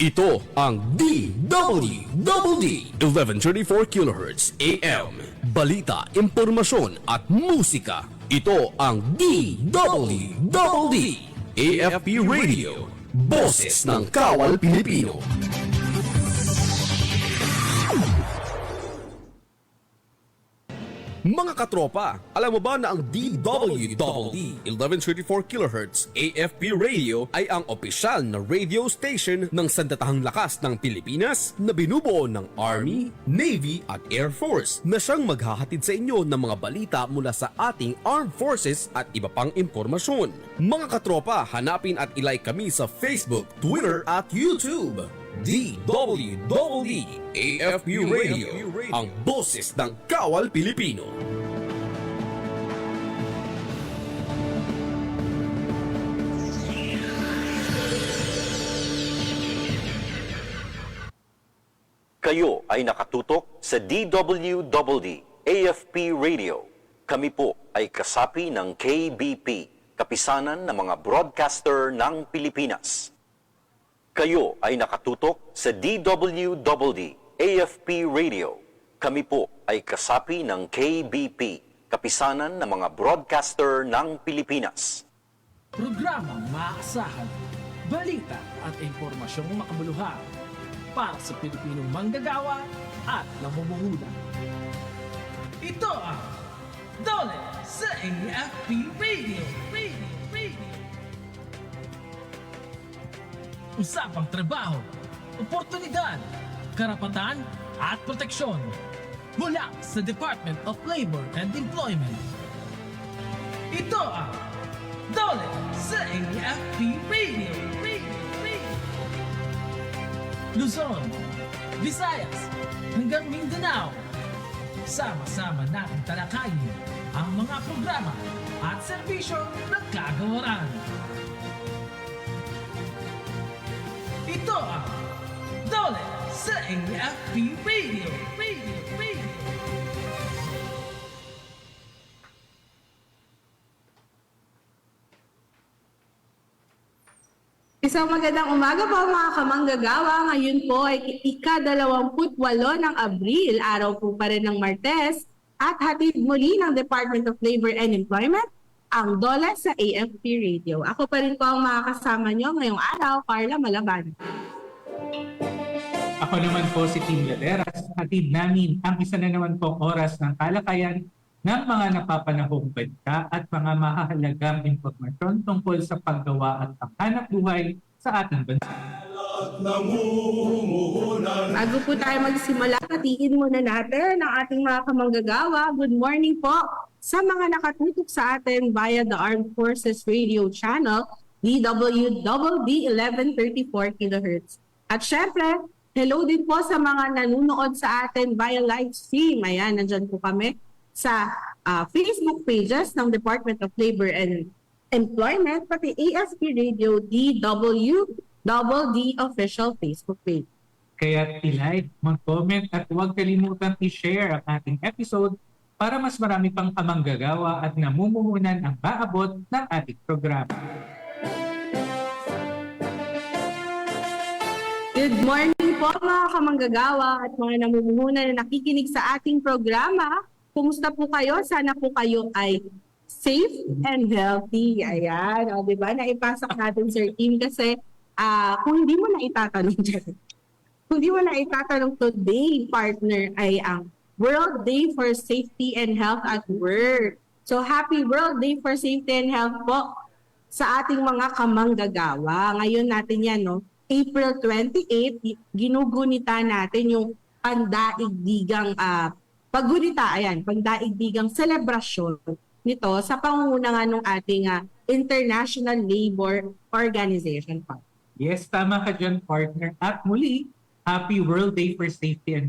Ito ang DWDD 1134 kHz AM. Balita, impormasyon at musika. Ito ang DWDD AFP Radio. Boses ng Kawal Pilipino. Mga katropa, alam mo ba na ang DWDD 1134 kHz AFP Radio ay ang opisyal na radio station ng Sandatahang Lakas ng Pilipinas na binubuo ng Army, Navy at Air Force na siyang maghahatid sa inyo ng mga balita mula sa ating Armed Forces at iba pang impormasyon. Mga katropa, hanapin at ilike kami sa Facebook, Twitter at YouTube. DWDD AFP Radio, ang boses ng Kawal Pilipino. Kayo ay nakatutok sa DWDD AFP Radio. Kami po ay kasapi ng KBP, Kapisanan ng mga Broadcaster ng Pilipinas. Kayo ay nakatutok sa DWDD AFP Radio. Kami po ay kasapi ng KBP, Kapisanan ng mga Broadcaster ng Pilipinas. Programang maaasahan, balita at impormasyong makabuluhan para sa Pilipinong manggagawa at namumuhunan. Ito ang Dole sa AFP Radio. Usapang trabaho, oportunidad, karapatan at proteksyon mula sa Department of Labor and Employment. Ito ang Dole sa AFP Radio. Luzon, Visayas, hanggang Mindanao. Sama-sama natin talakayin ang mga programa at serbisyo ng kagawaran. Ito ang Dole sa AFP Radio. Isang magandang umaga po mga kamanggagawa. Ngayon po ay ika-28 ng Abril, araw po pa rin ng Martes, at hatid muli ng Department of Labor and Employment ang DOLE sa AFP Radio. Ako pa rin po ang makakasama nyo ngayong araw, Carla Malaban. Ako naman po si Tim Laderas. Hatid namin ang isa na naman pong oras ng talakayan ng mga napapanahong balita at mga mahahalagang impormasyon tungkol sa paggawa at panghanap buhay sa ating bansa. Bago po tayo magsimula, patiin muna natin ang ating mga kamanggagawa. Good morning po sa mga nakatutok sa atin via the Armed Forces Radio Channel, DWDD 1134 kHz. At syempre, hello din po sa mga nanunood sa atin via live stream. Ayan, nandyan po kami sa Facebook pages ng Department of Labor and Employment, pati AFP Radio DWDD official Facebook page. Kaya i-like, mag-comment at huwag kalimutang i-share ang ating episode para mas marami pang kamanggagawa at namumuhunan ang maabot ng ating programa. Good morning po mga kamanggagawa at mga namumuhunan na nakikinig sa ating programa. Kumusta po kayo? Sana po kayo ay safe and healthy. Ayan, o diba? Naipasok natin, Sir Tim, kasi kung hindi mo na itatanong dyan, kung hindi mo na itatanong today, partner, ay ang World Day for Safety and Health at Work. So, happy World Day for Safety and Health po sa ating mga kamanggagawa. Ngayon natin yan, no? April 28, ginugunita natin yung pandaigdigang pagdaigdigang selebrasyon nito sa pangunguna ng ating International Labor Organization. Yes, tama ka dyan, partner. At muli, happy World Day for Safety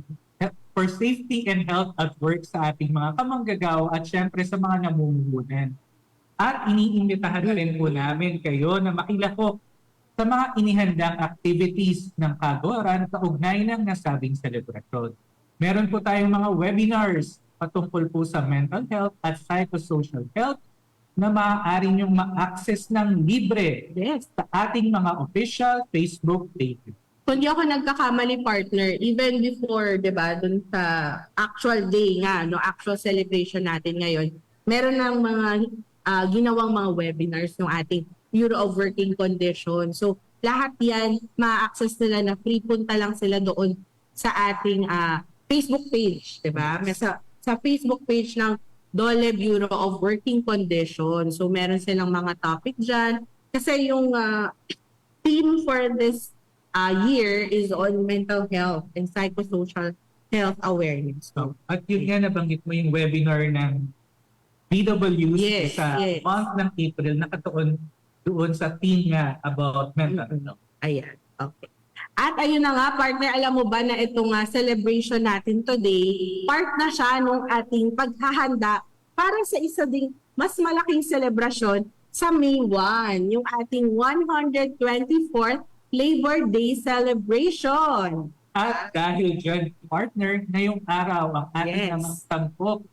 and Health at Work sa ating mga kamanggagawa at syempre sa mga namumuhunan. At iniimbitahan rin po namin kayo na makilahok sa mga inihandang activities ng kagawaran kaugnay ng nasabing selebrasyon. Meron po tayong mga webinars patungkol po sa mental health at psychosocial health na maaari niyong ma-access ng libre sa ating mga official Facebook pages. Kung di ako nagkakamali, partner, even before, di ba, dun sa actual day nga, no, actual celebration natin ngayon, meron ng mga ginawang mga webinars ng ating Bureau of Working Conditions. So, lahat yan, ma-access nila na free, punta lang sila doon sa ating Facebook page, di ba? Sa Facebook page ng DOLE Bureau of Working Conditions. So, meron silang mga topic dyan. Kasi yung theme for this year is on mental health and psychosocial health awareness. So, at yun nga nabanggit mo yung webinar ng DWs sa month ng April, nakatuon doon sa theme nga about mental health. Ayan, okay. At ayun na nga, partner, alam mo ba na itong celebration natin today, part na siya nung ating paghahanda para sa isa ding mas malaking selebrasyon sa May 1, yung ating 124th Labor Day celebration. At dahil dyan, partner, ngayong araw ang ating namang tampok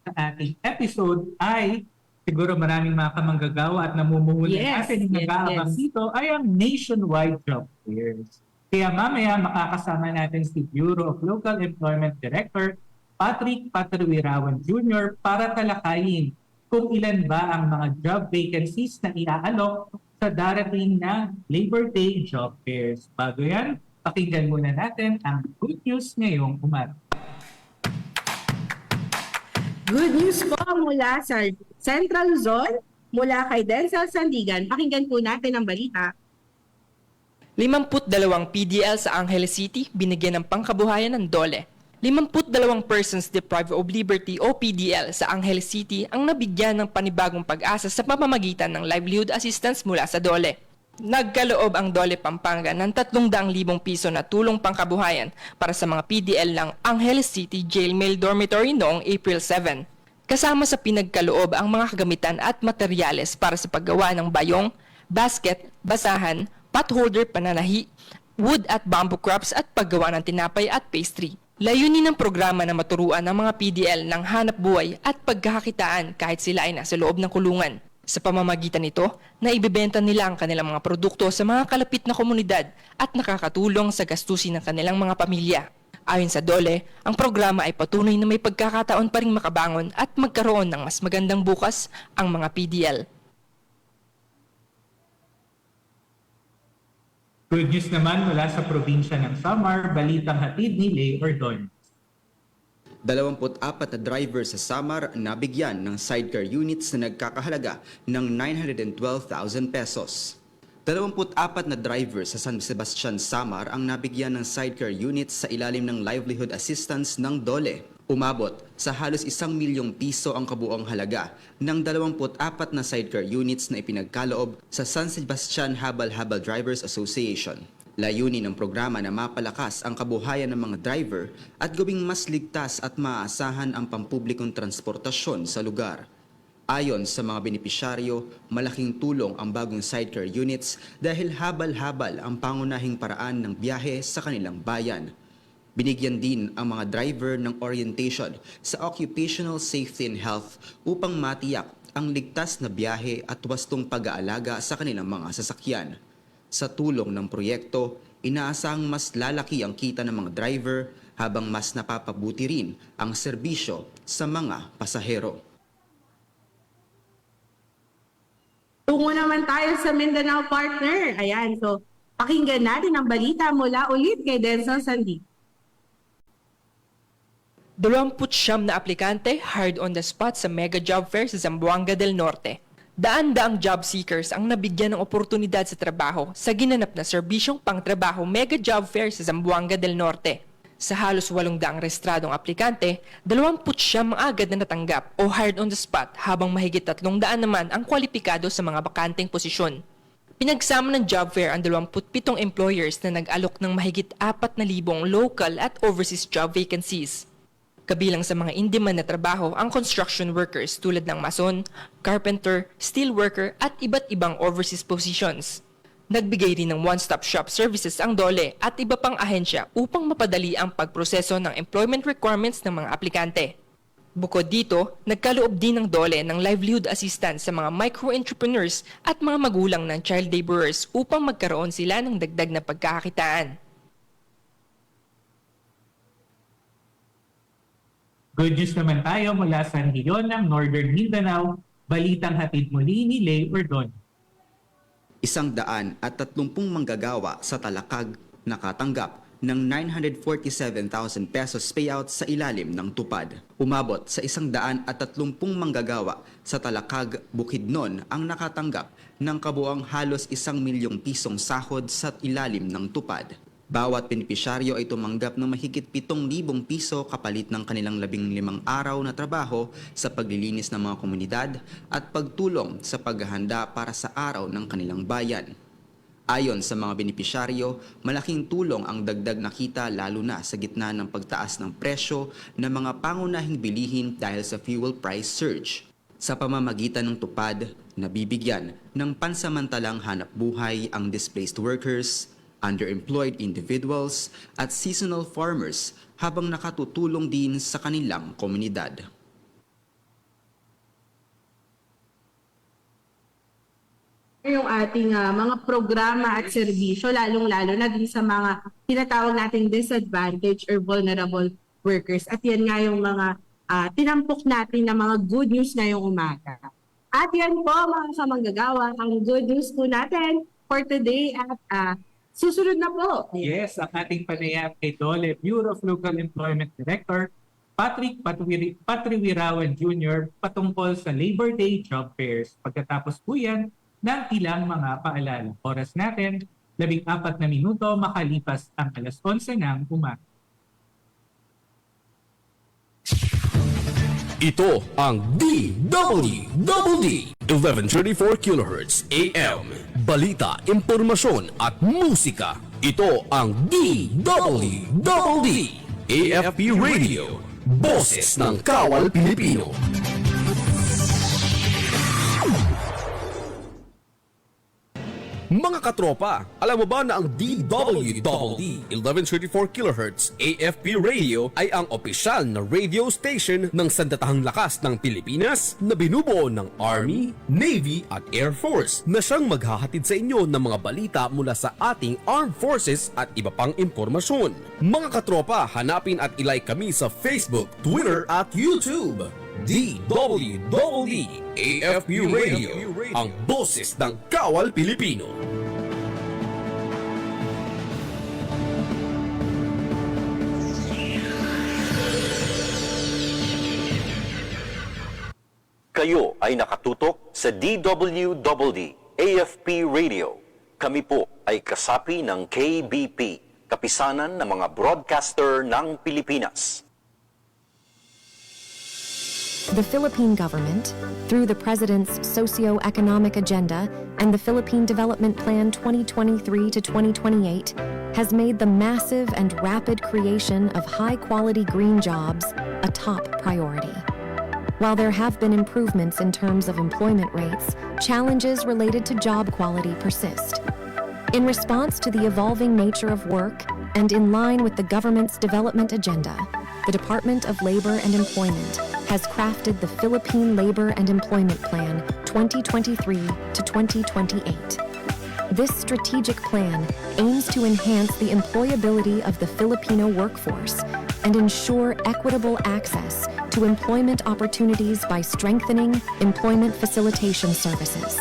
sa ating episode ay siguro maraming mga kamanggagawa at namumuhunan natin yung nag-aabang dito ay ang nationwide job fairs. Kaya mamaya makakasama natin si Bureau of Local Employment Director Patrick Patruirawan Jr. para talakayin kung ilan ba ang mga job vacancies na iaalok sa darating na Labor Day job fairs. Bago yan, pakinggan muna natin ang good news ngayong umaga. Good news po mula sa Central Zone, mula kay Denzel Sandigan. Pakinggan po natin ang balita. 52 PDL sa Angeles City binigyan ng pangkabuhayan ng DOLE. 52 persons deprived of liberty o PDL sa Angeles City ang nabigyan ng panibagong pag-asa sa pamamagitan ng livelihood assistance mula sa DOLE. Nagkaloob ang DOLE Pampanga ng 300,000 piso na tulong pangkabuhayan para sa mga PDL ng Angeles City Jail Male Dormitory noong April 7. Kasama sa pinagkaloob ang mga kagamitan at materyales para sa paggawa ng bayong, basket, basahan, potholder pananahi, wood at bamboo crops at paggawa ng tinapay at pastry. Layunin ng programa na maturuan ng mga PDL ng hanap buhay at pagkakakitaan kahit sila ay nasa loob ng kulungan. Sa pamamagitan nito, naibibenta nila ang kanilang mga produkto sa mga kalapit na komunidad at nakakatulong sa gastusin ng kanilang mga pamilya. Ayon sa DOLE, ang programa ay patuloy na may pagkakataon pa ring makabangon at magkaroon ng mas magandang bukas ang mga PDL. Good news naman mula sa probinsya ng Samar, balitang hatid ni Lay Ordon. 24 na driver sa Samar nabigyan ng sidecar units na nagkakahalaga ng 912,000 pesos. 24 na driver sa San Sebastian, Samar ang nabigyan ng sidecar units sa ilalim ng livelihood assistance ng DOLE. Umabot sa halos 1 milyong piso ang kabuoang halaga ng 24 na sidecar units na ipinagkaloob sa San Sebastian Habal-Habal Drivers Association. Layunin ng programa na mapalakas ang kabuhayan ng mga driver at gawing mas ligtas at maaasahan ang pampublikong transportasyon sa lugar. Ayon sa mga benepisyaryo, malaking tulong ang bagong sidecar units dahil habal-habal ang pangunahing paraan ng biyahe sa kanilang bayan. Binigyan din ang mga driver ng orientation sa occupational safety and health upang matiyak ang ligtas na biyahe at wastong pag-aalaga sa kanilang mga sasakyan. Sa tulong ng proyekto, inaasahang mas lalaki ang kita ng mga driver habang mas napapabuti rin ang serbisyo sa mga pasahero. Tungo naman tayo sa Mindanao, partner. Ayan, so pakinggan natin ang balita mula ulit kay Denzel Sandigan. 29 na aplikante hired on the spot sa mega job fair sa Zamboanga del Norte. Daan-daang job seekers ang nabigyan ng oportunidad sa trabaho sa ginanap na serbisyong pangtrabaho mega job fair sa Zamboanga del Norte. Sa halos 800 rehistradong aplikante, 29 ang agad na natanggap o hired on the spot habang mahigit 300 naman ang kwalipikado sa mga bakanteng posisyon. Pinagsama ng job fair ang 27 employers na nag-alok ng mahigit 4,000 local at overseas job vacancies. Kabilang sa mga in-demand na trabaho ang construction workers tulad ng mason, carpenter, steel worker at iba't ibang overseas positions. Nagbigay rin ng one-stop shop services ang DOLE at iba pang ahensya upang mapadali ang pagproseso ng employment requirements ng mga aplikante. Bukod dito, nagkaloob din ng DOLE ng livelihood assistance sa mga micro-entrepreneurs at mga magulang ng child laborers upang magkaroon sila ng dagdag na pagkakakitaan. Good news naman tayo mula sa rehiyon ng Northern Mindanao, balitang hatid muli ni Lay Ordon. 130 manggagawa sa Talakag nakatanggap ng 947,000 pesos payout sa ilalim ng tupad. Umabot sa 130 manggagawa sa Talakag, Bukidnon ang nakatanggap ng kabuang halos 1 milyong pisong sahod sa ilalim ng tupad. Bawat benepisyaryo ay tumanggap ng mahigit 7,000 piso kapalit ng kanilang 15 araw na trabaho sa paglilinis ng mga komunidad at pagtulong sa paghahanda para sa araw ng kanilang bayan. Ayon sa mga benepisyaryo, malaking tulong ang dagdag na kita lalo na sa gitna ng pagtaas ng presyo ng mga pangunahing bilihin dahil sa fuel price surge. Sa pamamagitan ng tupad, nabibigyan ng pansamantalang hanap buhay ang displaced workers, underemployed individuals at seasonal farmers habang nakatutulong din sa kanilang komunidad. Yung ating mga programa at serbisyo, lalong-lalo na din sa mga tinatawag nating disadvantaged or vulnerable workers. At yan nga yung mga tinampok natin na mga good news ngayong umaga. At yan po mga kamanggagawa, ang good news po natin for today at susunod na po. Yes, ang ating panayam kay Dole Bureau of Local Employment Director, Patrick Patriwirawan Jr. patungkol sa Labor Day job fairs. Pagkatapos po yan ng ilang mga paalala. Oras natin, 14 na minuto makalipas ang alas 11 ng umaga. Ito ang DWDD 1134 kHz AM. Balita, impormasyon at musika. Ito ang DWDD AFP Radio. Boses ng Kawal Pilipino. Mga katropa, alam mo ba na ang DWDD 1134 kHz AFP Radio ay ang opisyal na radio station ng Sandatahang Lakas ng Pilipinas na binubuo ng Army, Navy at Air Force na siyang maghahatid sa inyo ng mga balita mula sa ating Armed Forces at iba pang impormasyon. Mga katropa, hanapin at ilike kami sa Facebook, Twitter at YouTube. DWDD AFP Radio, ang boses ng Kawal Pilipino. Kayo ay nakatutok sa DWDD AFP Radio. Kami po ay kasapi ng KBP, Kapisanan ng mga Broadcaster ng Pilipinas. The Philippine government, through the President's socio-economic agenda and the Philippine Development Plan 2023 to 2028, has made the massive and rapid creation of high-quality green jobs a top priority. While there have been improvements in terms of employment rates, challenges related to job quality persist. In response to the evolving nature of work and in line with the government's development agenda, the Department of Labor and Employment has crafted the Philippine Labor and Employment Plan 2023 to 2028. This strategic plan aims to enhance the employability of the Filipino workforce and ensure equitable access to employment opportunities by strengthening employment facilitation services.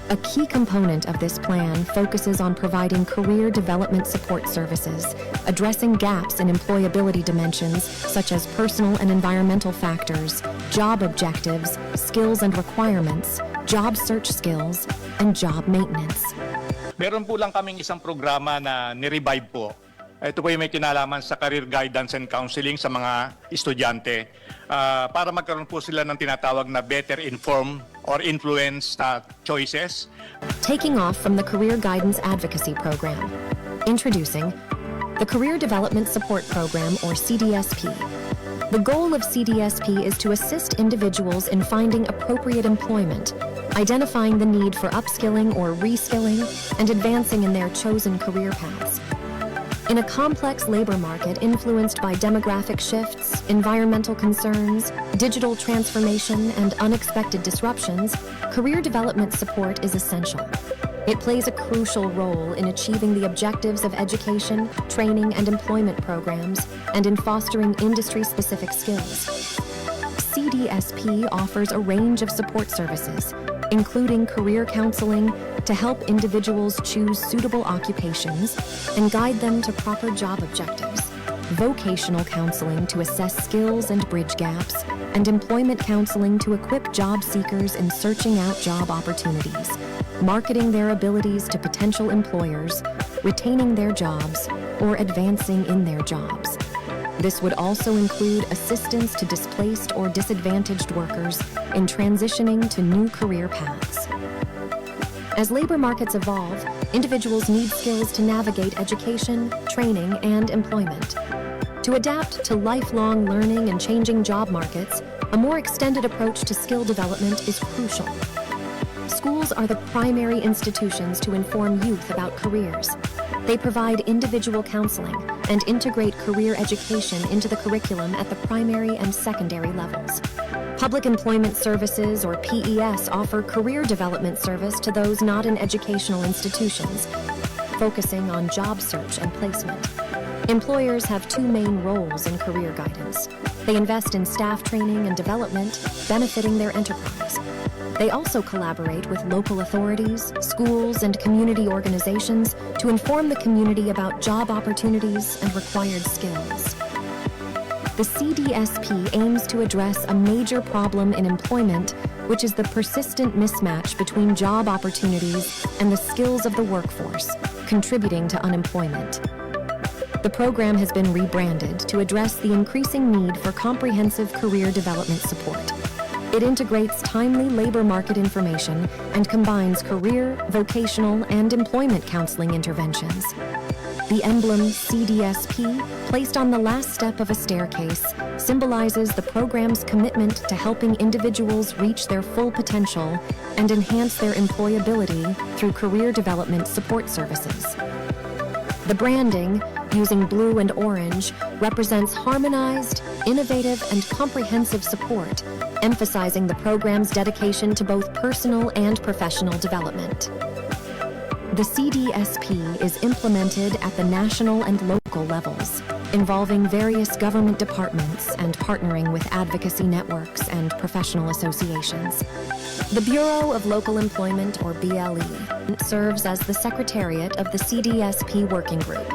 A key component of this plan focuses on providing career development support services, addressing gaps in employability dimensions such as personal and environmental factors, job objectives, skills and requirements, job search skills, and job maintenance. Meron po lang kaming isang programa na ni-revive po. Ito po yung may kinalaman sa career guidance and counseling sa mga estudyante para magkaroon po sila ng tinatawag na better informed or influenced choices. Taking off from the Career Guidance Advocacy Program. Introducing the Career Development Support Program, or CDSP. The goal of CDSP is to assist individuals in finding appropriate employment, identifying the need for upskilling or reskilling, and advancing in their chosen career paths. In a complex labor market influenced by demographic shifts, environmental concerns, digital transformation, and unexpected disruptions, career development support is essential. It plays a crucial role in achieving the objectives of education, training, and employment programs, and in fostering industry-specific skills. CDSP offers a range of support services, including career counseling to help individuals choose suitable occupations and guide them to proper job objectives, vocational counseling to assess skills and bridge gaps, and employment counseling to equip job seekers in searching out job opportunities, marketing their abilities to potential employers, retaining their jobs, or advancing in their jobs. This would also include assistance to displaced or disadvantaged workers in transitioning to new career paths. As labor markets evolve, individuals need skills to navigate education, training, and employment. To adapt to lifelong learning and changing job markets, a more extended approach to skill development is crucial. Schools are the primary institutions to inform youth about careers. They provide individual counseling and integrate career education into the curriculum at the primary and secondary levels. Public Employment Services, or PES, offer career development service to those not in educational institutions, focusing on job search and placement. Employers have two main roles in career guidance. They invest in staff training and development, benefiting their enterprise. They also collaborate with local authorities, schools, and community organizations to inform the community about job opportunities and required skills. The CDSP aims to address a major problem in employment, which is the persistent mismatch between job opportunities and the skills of the workforce, contributing to unemployment. The program has been rebranded to address the increasing need for comprehensive career development support. It integrates timely labor market information and combines career, vocational, and employment counseling interventions. The emblem CDSP, placed on the last step of a staircase, symbolizes the program's commitment to helping individuals reach their full potential and enhance their employability through career development support services. The branding, using blue and orange, represents harmonized, innovative, and comprehensive support, emphasizing the program's dedication to both personal and professional development. The CDSP is implemented at the national and local levels, involving various government departments and partnering with advocacy networks and professional associations. The Bureau of Local Employment, or BLE, serves as the secretariat of the CDSP working group.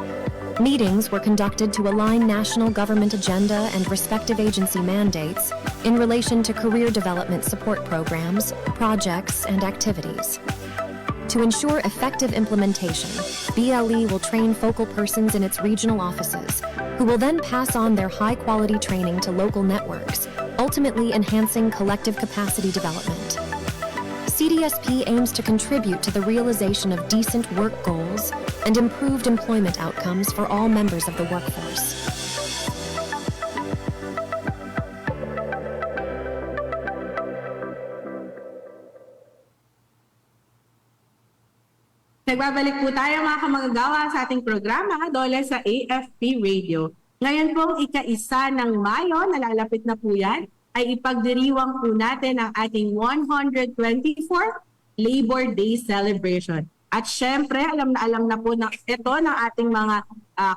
Meetings were conducted to align national government agenda and respective agency mandates in relation to career development support programs, projects, and activities. To ensure effective implementation, BLE will train focal persons in its regional offices, who will then pass on their high-quality training to local networks, ultimately enhancing collective capacity development. CDSP aims to contribute to the realization of decent work goals and improved employment outcomes for all members of the workforce. Nagbabalik po tayo mga kamanggagawa sa ating programa, Dole sa AFP Radio. Ngayon pong ika-1 ng Mayo, nalalapit na po yan, ay ipagdiriwang po natin ang ating 124th Labor Day Celebration. At syempre, alam na po na ito ng ating mga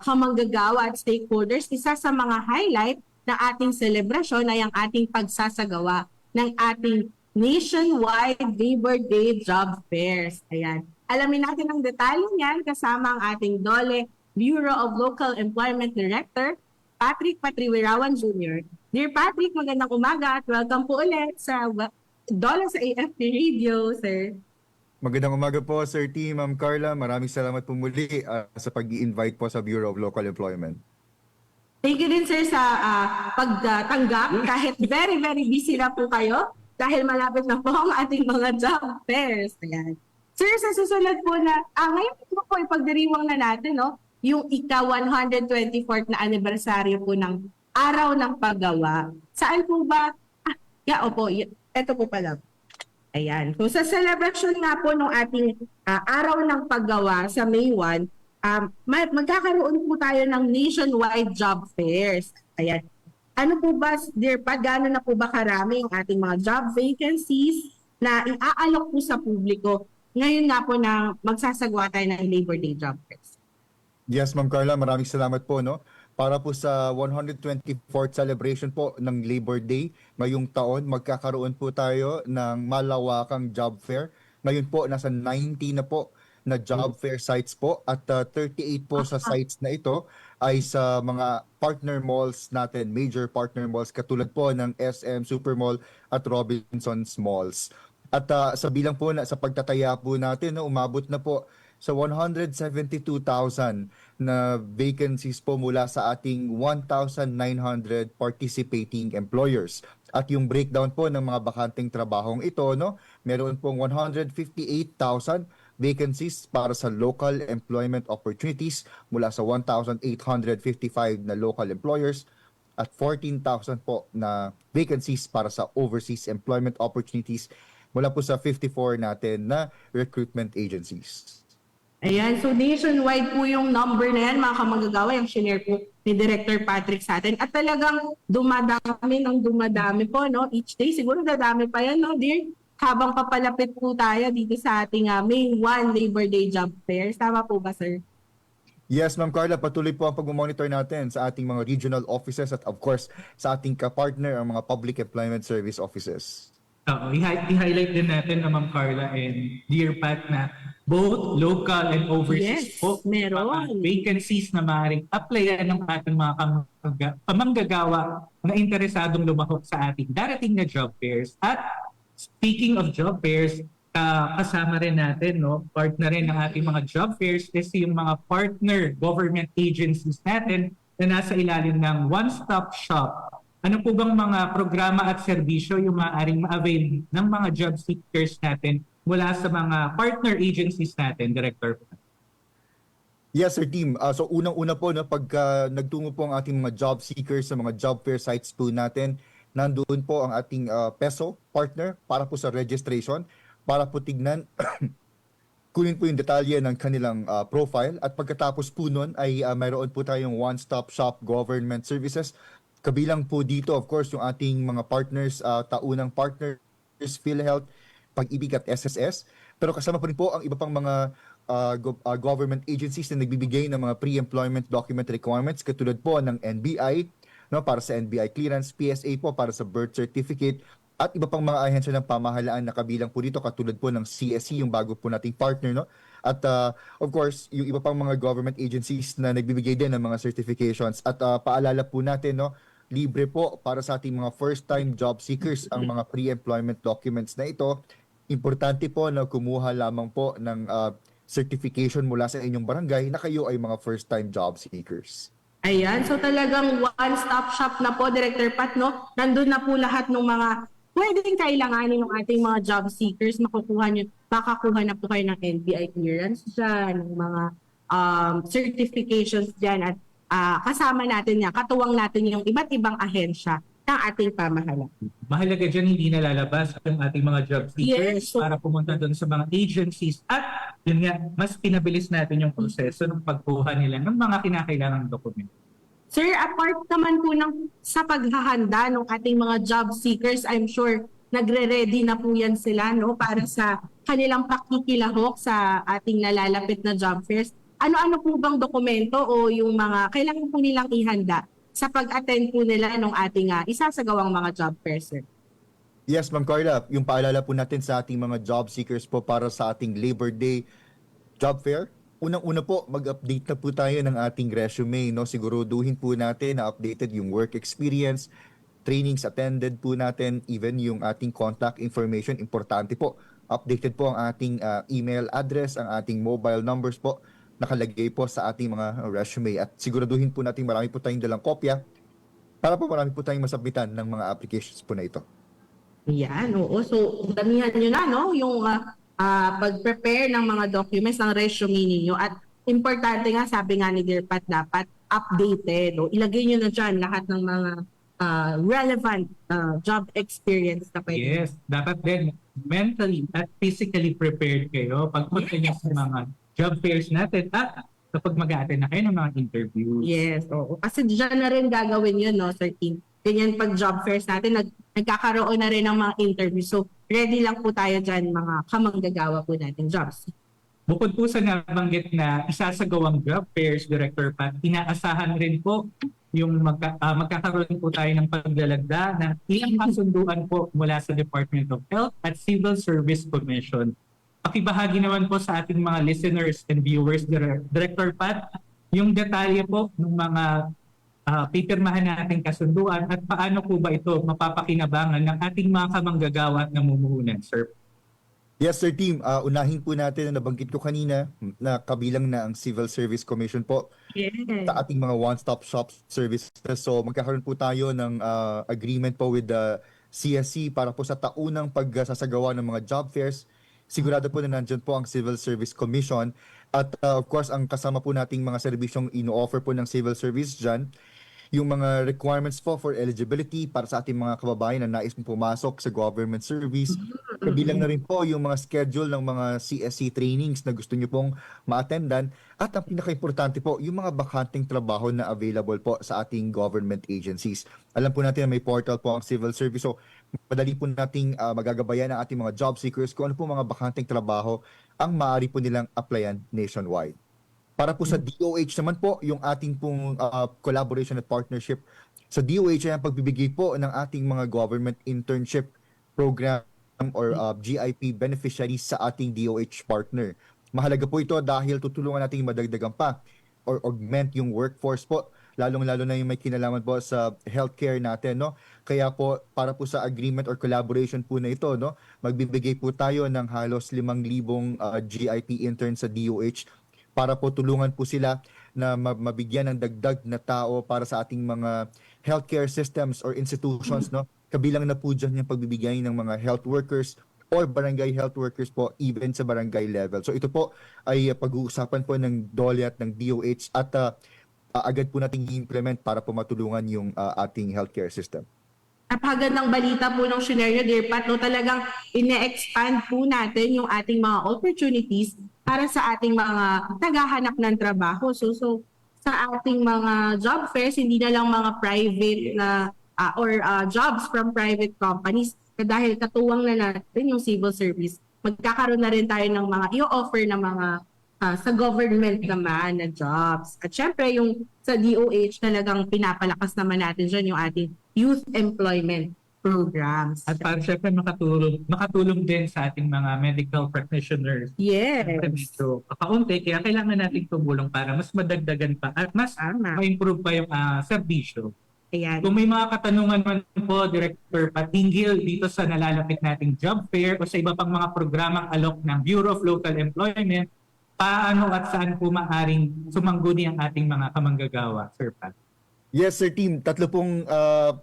kamanggagawa at stakeholders, isa sa mga highlight ng ating celebration ay ang ating pagsasagawa ng ating nationwide Labor Day Job Fairs. Ayan. Alamin natin ang detalye niyan kasama ang ating DOLE Bureau of Local Employment Director, Patrick Patriwirawan Jr. Dear Patrick, magandang umaga at welcome po ulit sa DOLE sa AFP Radio, sir. Magandang umaga po, Sir T, Ma'am Carla. Maraming salamat po muli sa pag-i-invite po sa Bureau of Local Employment. Thank you din, sir, sa pagtanggap. Kahit very, very busy na po kayo dahil malapit na po ang ating mga job fairs. Ayan. Sir, sa susunod po na, ngayon po ipagdiriwang na natin, no? Yung ika-124th na anibersaryo po ng Araw ng Paggawa. Saan po ba? Ito po pala. Ayan. So sa celebration nga po ng ating Araw ng Paggawa sa May 1, magkakaroon po tayo ng nationwide job fairs. Ayan. Ano po ba, dear Pat, gaano na po ba karami ang ating mga job vacancies na iaalok po sa publiko ngayon nga po na magsasagawa tayo ng Labor Day job fairs. Yes, Ma'am Carla, maraming salamat po, no? Para po sa 124th celebration po ng Labor Day ngayong taon, magkakaroon po tayo ng malawakang job fair. Ngayon po, nasa 90 na po na job fair sites po at 38 po sa sites na ito ay sa mga partner malls natin, major partner malls katulad po ng SM Supermall at Robinsons Malls. At sa bilang po na sa pagtataya po natin, no, umabot na po sa 172,000 na vacancies po mula sa ating 1,900 participating employers. At yung breakdown po ng mga bakanteng trabahong ito, no, meron pong 158,000 vacancies para sa local employment opportunities mula sa 1,855 na local employers at 14,000 po na vacancies para sa overseas employment opportunities mula po sa 54 natin na recruitment agencies. Ayan, so nationwide po yung number na yan, mga kamanggagawa, yung shinare po ni Director Patrick sa atin. At talagang dumadami po, no? Each day, siguro dadami pa yan, no, dear? Habang papalapit po tayo dito sa ating May 1 Labor Day Job Fairs. Tama po ba, sir? Yes, Ma'am Carla, patuloy po ang pag-monitor natin sa ating mga regional offices at of course sa ating kapartner, ang mga public employment service offices. I-highlight din natin na Ma'am Carla and Dear Pat na both local and overseas po meron. Vacancies na maaaring applyan ng ating mga kamanggagawa na interesadong lumahok sa ating darating na job fairs. At speaking of job fairs, kasama rin natin, no, partner rin ng ating mga job fairs is yung mga partner government agencies natin na nasa ilalim ng one-stop shop. Ano po bang mga programa at serbisyo yung maaaring ma-avail ng mga job seekers natin mula sa mga partner agencies natin, Director? Yes, sir, team. So unang-una po, no, pagka nagtungo po ang ating mga job seekers sa mga job fair sites po natin, nandoon po ang ating PESO partner para po sa registration, para po tignan, kunin po yung detalye ng kanilang profile. At pagkatapos po nun ay mayroon po tayong one-stop shop government services. Kabilang po dito, of course, yung ating mga partners, taunang partners, PhilHealth, Pag-ibig at SSS. Pero kasama po rin po ang iba pang mga government agencies na nagbibigay ng mga pre-employment document requirements katulad po ng NBI, no, para sa NBI clearance, PSA po para sa birth certificate, at iba pang mga ahensya ng pamahalaan na kabilang po dito katulad po ng CSC, yung bago po nating partner, no? At of course, yung iba pang mga government agencies na nagbibigay din ng mga certifications. At paalala po natin, no, libre po para sa ating mga first-time job seekers ang mga pre-employment documents na ito. Importante po na kumuha lamang po ng certification mula sa inyong barangay na kayo ay mga first-time job seekers. Ayan, so talagang one-stop shop na po, Director Pat, no? Nandun na po lahat ng mga pwedeng kailanganin ng ating mga job seekers. Makakuha na po kayo ng NBI clearance dyan, ng mga certifications dyan. At kasama natin yan, katuwang natin yung iba't ibang ahensya ng ating pamahalaan. Mahalaga dyan hindi nalalabas ang ating mga job seekers para pumunta doon sa mga agencies. At yun nga, mas pinabilis natin yung proseso ng pagkuha nila ng mga kinakailangang dokumento. Sir, apart naman po sa paghahanda ng ating mga job seekers, I'm sure nagre-ready na po yan sila, no, para sa kanilang pakikilahok sa ating nalalapit na job fairs. Ano-ano po bang dokumento o yung mga kailangan po nilang ihanda sa pag-attend po nila ng ating isasagawang mga job fairs, sir? Yes, Ma'am Carla, yung paalala po natin sa ating mga job seekers po para sa ating Labor Day job fair. Unang-una po, mag-update na po tayo ng ating resume, no? Siguruduhin po natin na updated yung work experience, trainings attended po natin, even yung ating contact information, importante po. Updated po ang ating email address, ang ating mobile numbers po, nakalagay po sa ating mga resume. At siguraduhin po natin marami po tayong dalang kopya para po marami po tayong masabitan ng mga applications po na ito. Yan, oo. So, damihan nyo na, no? Yung pag-prepare ng mga documents, ng resume ninyo. At importante nga, sabi nga ni Dear Pat, dapat updated. O, ilagay nyo na dyan lahat ng mga relevant job experience na pwede. Yes, dapat din mentally at physically prepared kayo pagpunta nyo sa mga job fairs natin at kapag mag-a-attend na kayo ng mga interviews. Yes, oo. Kasi dyan na rin gagawin yun, no, Sir Tim. ganyan pag job fairs natin, nagkakaroon na rin ng mga interview. So, ready lang po tayo dyan, mga kamanggagawa po natin jobs. Bukod po sa nabanggit na isasagawang job fairs, Director Pat, inaasahan rin po yung magkakaroon po tayo ng paglalagda ng ilang kasunduan po mula sa Department of Health at Civil Service Commission. Pakibahagi naman po sa ating mga listeners and viewers, Director Pat, yung detalye po ng mga pipirmahan nating kasunduan at paano po ba ito mapapakinabangan ng ating mga kamanggagawa at namumuhunan, sir? Yes, sir, team. Unahin po natin na nabanggit ko kanina na kabilang na ang Civil Service Commission po sa ating mga one-stop shop services. So magkakaroon po tayo ng agreement po with the CSC para po sa taunang pagsasagawa ng mga job fairs. Sigurado po na nandyan po ang Civil Service Commission at of course ang kasama po nating mga serbisyong ino-offer po ng civil service dyan, yung mga requirements po for eligibility para sa ating mga kababayan na nais pong pumasok sa government service. Kabilang na rin po yung mga schedule ng mga CSC trainings na gusto nyo pong ma-attendan. At ang pinaka-importante po, yung mga bakanting trabaho na available po sa ating government agencies. Alam po natin na may portal po ang civil service. So, madali po nating magagabayan ang ating mga job seekers kung ano po mga bakanting trabaho ang maaari po nilang applyan nationwide. Para po sa DOH naman po, yung ating pong collaboration at partnership sa DOH ay ang pagbibigay po ng ating mga government internship program or GIP beneficiaries sa ating DOH partner. Mahalaga po ito dahil tutulungan natin madagdagan pa or augment yung workforce po, lalong-lalo na yung may kinalaman po sa healthcare natin, no? Kaya po para po sa agreement or collaboration po na ito, no, magbibigay po tayo ng halos 5,000 GIP interns sa DOH para po tulungan po sila na mabigyan ng dagdag na tao para sa ating mga healthcare systems or institutions, no? Kabilang na po dyan yung pagbibigay ng mga health workers or barangay health workers po even sa barangay level. So ito po ay pag-uusapan po ng DOLE at ng DOH at agad po nating i-implement para po matulungan yung ating healthcare system. Napakagandang balita po ng Scenario, Dear Pat, no? Talagang ine-expand po natin yung ating mga opportunities para sa ating mga naghahanap ng trabaho. So sa ating mga job fairs, hindi na lang mga private na or jobs from private companies. Dahil katuwang na natin yung civil service, magkakaroon na rin tayo ng mga i-offer na mga sa government naman na jobs. At syempre yung sa DOH talagang pinapalakas naman natin dyan yung ating youth employment programs. At para syempre makatulong din sa ating mga medical practitioners. Yes. So, kaunti, kaya kailangan natin tumulong para mas madagdagan pa at mas ma-improve pa yung serbisyo. Ayan. Kung may mga katanungan man po, Director Patinggil, dito sa nalalapit nating job fair o sa iba pang mga programang alok ng Bureau of Local Employment, paano at saan po maaaring sumangguni ang ating mga kamanggagawa, Sir Pat? Yes, sir, team. Tatlo pong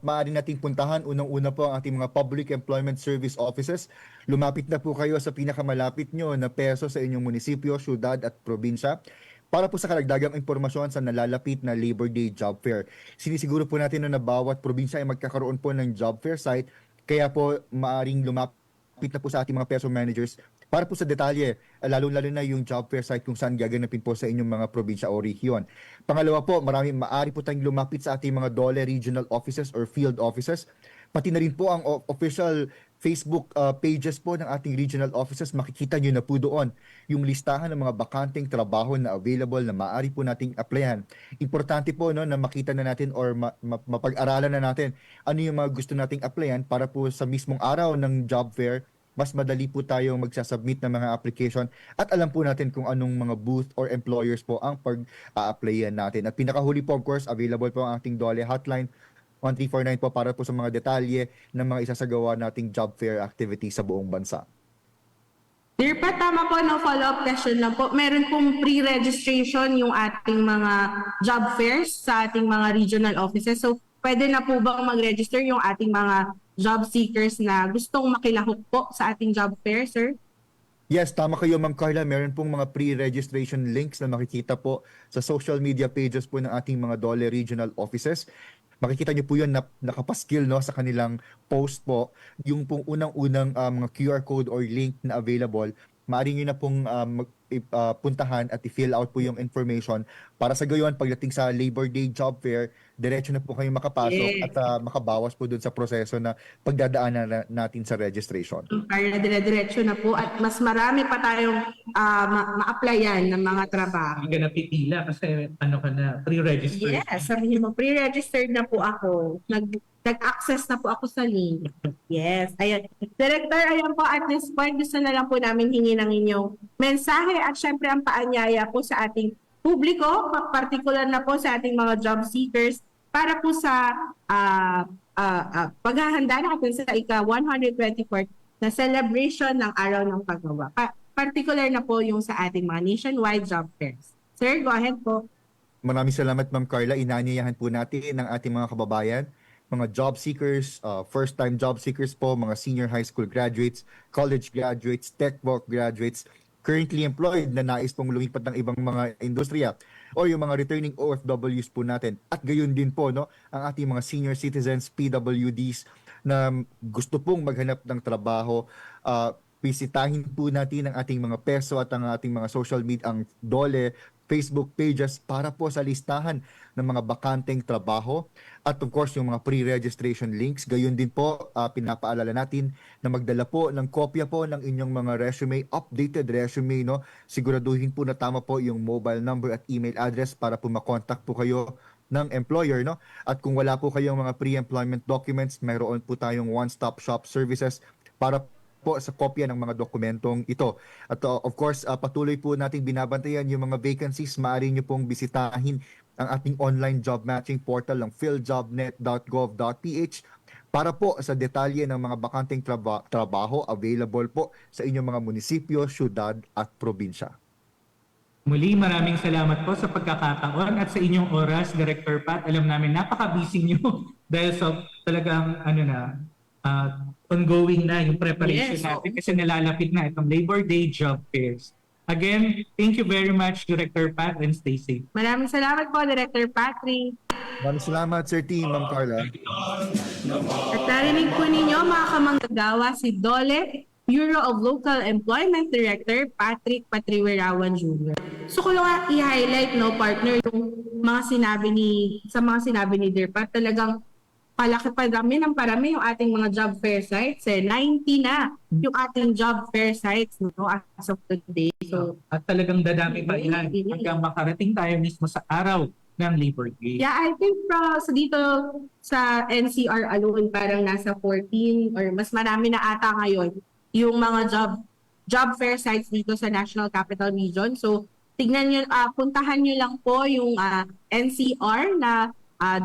maaari nating puntahan. Unang-una po ang ating mga Public Employment Service Offices. Lumapit na po kayo sa pinakamalapit nyo na peso sa inyong munisipyo, syudad at probinsya para po sa karagdagang impormasyon sa nalalapit na Labor Day Job Fair. Sinisiguro po natin na bawat probinsya ay magkakaroon po ng job fair site, kaya po maaring lumapit na po sa ating mga peso managers para po sa detalye, lalo-lalo na yung job fair site kung saan gaganapin po sa inyong mga probinsya o rehiyon. Pangalawa po, maaari po tayong lumapit sa ating mga DOLE regional offices or field offices. Pati na rin po ang official Facebook pages po ng ating regional offices. Makikita nyo na po doon yung listahan ng mga bakanting trabaho na available na maaari po nating applyan. Importante po no, na makita na natin or mapag-aralan na natin ano yung mga gusto nating applyan para po sa mismong araw ng job fair, mas madali po tayong magsasubmit ng mga application at alam po natin kung anong mga booth or employers po ang pag-applyan natin. At pinakahuli po, of course, available po ang ating DOLE hotline 1349 po para po sa mga detalye ng mga isasagawa nating job fair activity sa buong bansa. Dear Pat, tama po, no, follow-up question lang po. Meron pong pre-registration yung ating mga job fairs sa ating mga regional offices. So, pwede na po bang mag-register yung ating mga job seekers na gustong makilahok po sa ating job fair, sir? Yes, tama kayo, Ma'am Carla. Meron pong mga pre-registration links na makikita po sa social media pages po ng ating mga DOLE regional offices. Makikita niyo po yun na nakapaskil no, sa kanilang post po. Yung pong unang-unang mga QR code or link na available, maaari nyo na pong puntahan at i-fill out po yung information para sa gayon pagdating sa Labor Day Job Fair, diretso na po kayo makapasok Yes. at makabawas po dun sa proseso na pagdadaanan natin sa registration. Para dire-diretso na po at mas marami pa tayong ma-applyan ng mga trabaho. Hindi ka napipila kasi ano ka na, pre-registered. Yes, sabihin mo, pre-registered na po ako. Nag-access na po ako sa link. Yes, ayan. Director, ayan po, at this point, gusto na lang po namin hingi ng inyong mensahe at syempre ang paanyaya po sa ating publiko, particular na po sa ating mga job seekers para po sa paghahanda natin sa ika-124 na celebration ng Araw ng Paggawa. Particular na po yung sa ating mga nationwide job fairs. Sir, go ahead po. Maraming salamat, Ma'am Carla. Inaanyayahan po natin ng ating mga kababayan, mga job seekers, first-time job seekers po, mga senior high school graduates, college graduates, tech work graduates, currently employed na nais pong lumipat ng ibang mga industriya o yung mga returning OFWs po natin. At gayon din po no, ang ating mga senior citizens, PWDs na gusto pong maghanap ng trabaho. Bisitahin po natin ang ating mga peso at ang ating mga social media, ang DOLE, Facebook pages para po sa listahan ng mga bakanteng trabaho at of course yung mga pre-registration links. Gayon din po, pinapaalala natin na magdala po ng kopya po ng inyong mga resume, updated resume, no? Siguraduhin po na tama po yung mobile number at email address para po makontak po kayo ng employer, no? At kung wala po kayong mga pre-employment documents, mayroon po tayong one-stop shop services para po sa kopya ng mga dokumentong ito. At of course, patuloy po nating binabantayan yung mga vacancies. Maaari nyo pong bisitahin ang ating online job matching portal ng philjobnet.gov.ph para po sa detalye ng mga bakanteng trabaho available po sa inyong mga munisipyo, syudad at probinsya. Muli, maraming salamat po sa pagkakataon at sa inyong oras, Director Pat. Alam namin, napaka-busy nyo dahil sa talagang ongoing na yung preparation natin kasi nalalapit na itong Labor Day job fairs. Again, thank you very much, Director Pat, and stay safe. Maraming salamat po, Director Patrick. Maraming salamat, Sir Team, Ma'am Carla. At narinig po ninyo, mga kamanggagawa, si DOLE, Bureau of Local Employment Director Patrick Patriwerawan Jr. So ko lang i-highlight, no, partner, yung mga sinabi ni Dear Pat, talagang parami yung ating mga job fair sites. 90 na yung ating job fair sites, no, as of today. So, at talagang dadami pa yan hanggang makarating tayo mismo sa araw ng Labor Day. Yeah, I think dito sa NCR alone parang nasa 14 or mas marami na ata ngayon yung mga job fair sites dito sa National Capital Region. So, tignan nyo, puntahan nyo lang po yung NCR na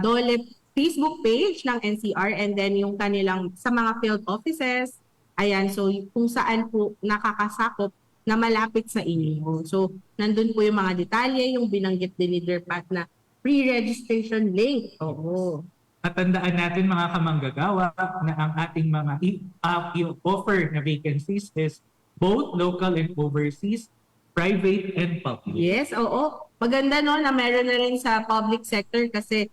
DOLE Facebook page ng NCR and then yung kanilang sa mga field offices. Ayan, so kung saan po nakakasakop na malapit sa inyo. So, nandun po yung mga detalye, yung binanggit din ni Dear Pat na pre-registration link. Oo. At tandaan natin mga kamanggagawa na ang ating mga offer na vacancies is both local and overseas, private and public. Yes, oo. Maganda no na meron na rin sa public sector kasi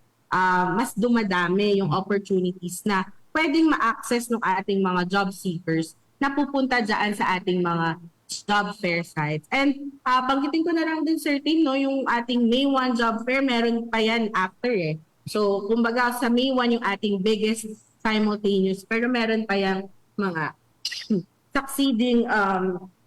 mas dumadami yung opportunities na pwedeng ma-access ng ating mga job seekers na pupunta dyan sa ating mga job fair sites. And banggitin ko na lang din, Sir Tim, no, yung ating May 1 job fair, meron pa yan after eh. So, kumbaga sa May 1 yung ating biggest simultaneous, pero meron pa yung mga succeeding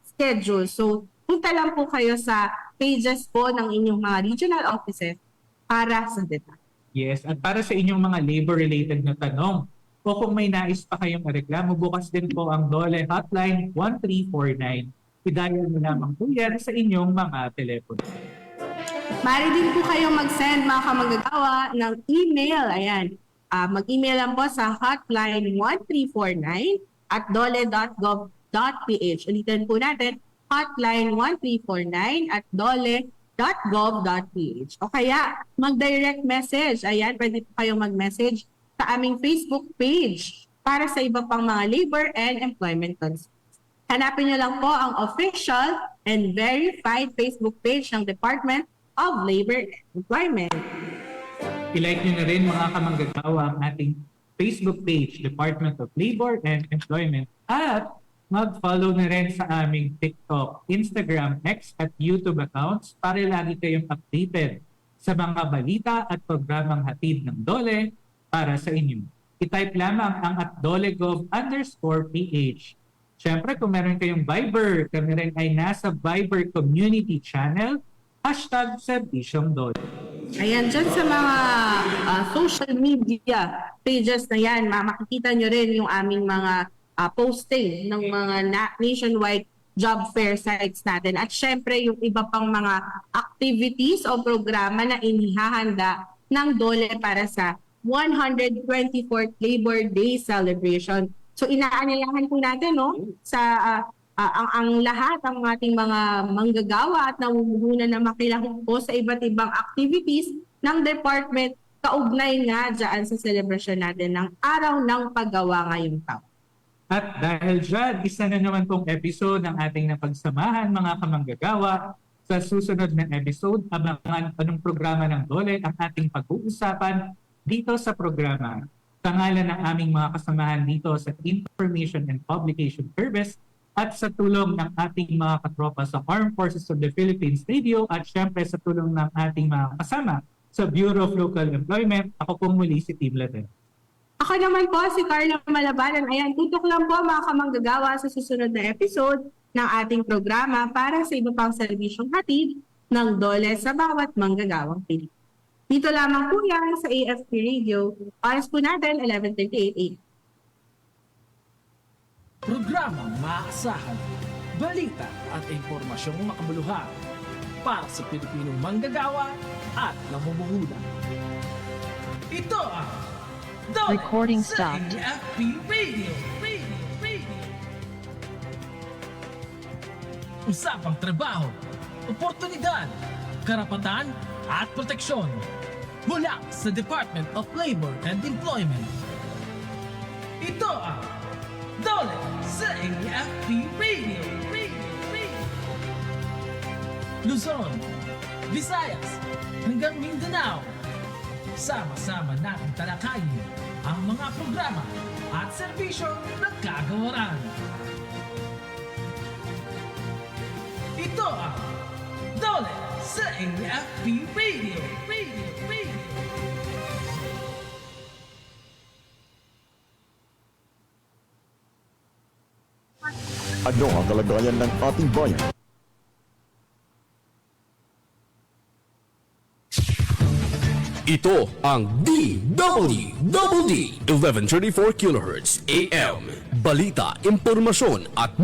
schedule. So, punta lang po kayo sa pages po ng inyong mga regional offices para sa detalye. Yes, at para sa inyong mga labor-related na tanong o kung may nais pa kayong reklamo, bukas din po ang DOLE Hotline 1349. I-dial mo lamang po yan sa inyong mga telepono. Maaari din po kayong mag-send mga kamanggagawa ng email. Ayan, mag-email lang po sa hotline 1349 at dole.gov.ph. Ulitin po natin, hotline 1349 at dole.gov.ph. O kaya mag-direct message. Ayan, pwede po kayong mag-message sa aming Facebook page para sa iba pang mga labor and employment concerns. Hanapin nyo lang po ang official and verified Facebook page ng Department of Labor and Employment. I-like nyo na rin mga kamanggagawa ang ating Facebook page, Department of Labor and Employment, at mag-follow na rin sa aming TikTok, Instagram, X at YouTube accounts para lagi kayong updated sa mga balita at programang hatid ng DOLE para sa inyo. I-type lamang ang @dolegov_PH. Siyempre, kung meron kayong Viber, kami rin ay nasa Viber Community Channel, #Serbisyong DOLE. Ayan, dyan sa mga social media pages na yan, makikita nyo rin yung aming mga posting ng mga nationwide job fair sites natin. At syempre, yung iba pang mga activities o programa na inihahanda ng DOLE para sa 124th Labor Day celebration. So inaanilangan po natin sa ang lahat ng ating mga manggagawa at namumuhunan na makilahok po sa iba't ibang activities ng department kaugnay nga dyan sa celebration natin ng Araw ng Paggawa ngayong taon. At dahil dyan, isa na naman pong episode ng ating napagsamahan mga kamanggagawa. Sa susunod na episode, abangan anong programa ng DOLE ang ating pag-uusapan dito sa programa. Sa ngalan ng aming mga kasamahan dito sa Information and Publication Service at sa tulong ng ating mga katropa sa Armed Forces of the Philippines Radio at syempre sa tulong ng ating mga kasama sa Bureau of Local Employment, ako po muli si Tim Laden. Ako naman po si Carla Malabanan. Ayan, tutok lang po mga kamanggagawa sa susunod na episode ng ating programa para sa iba pang serbisyong hatid ng DOLE sa bawat manggagawang Pilipino. Dito lamang po yan sa AFP Radio. Oras po natin, 11:38 AM. Programang maaasahan, balita at impormasyong makabuluhan para sa Pilipinong manggagawa at namumuhunan. Ito ang DOLE Recording sa stopped. AFP Radio. Usapang trabaho, oportunidad, karapatan at proteksyon mula sa Department of Labor and Employment. Ito ang DOLE sa AFP Radio. Luzon, Visayas, hanggang Mindanao. Sama-sama natin talakayin ang mga programa at serbisyo ng kagawaran. Ito ang DOLE sa AFP Radio. Ano ang kalagayan ng ating bayan? Ito ang DWWD 1134 kHz AM. Balita, impormasyon at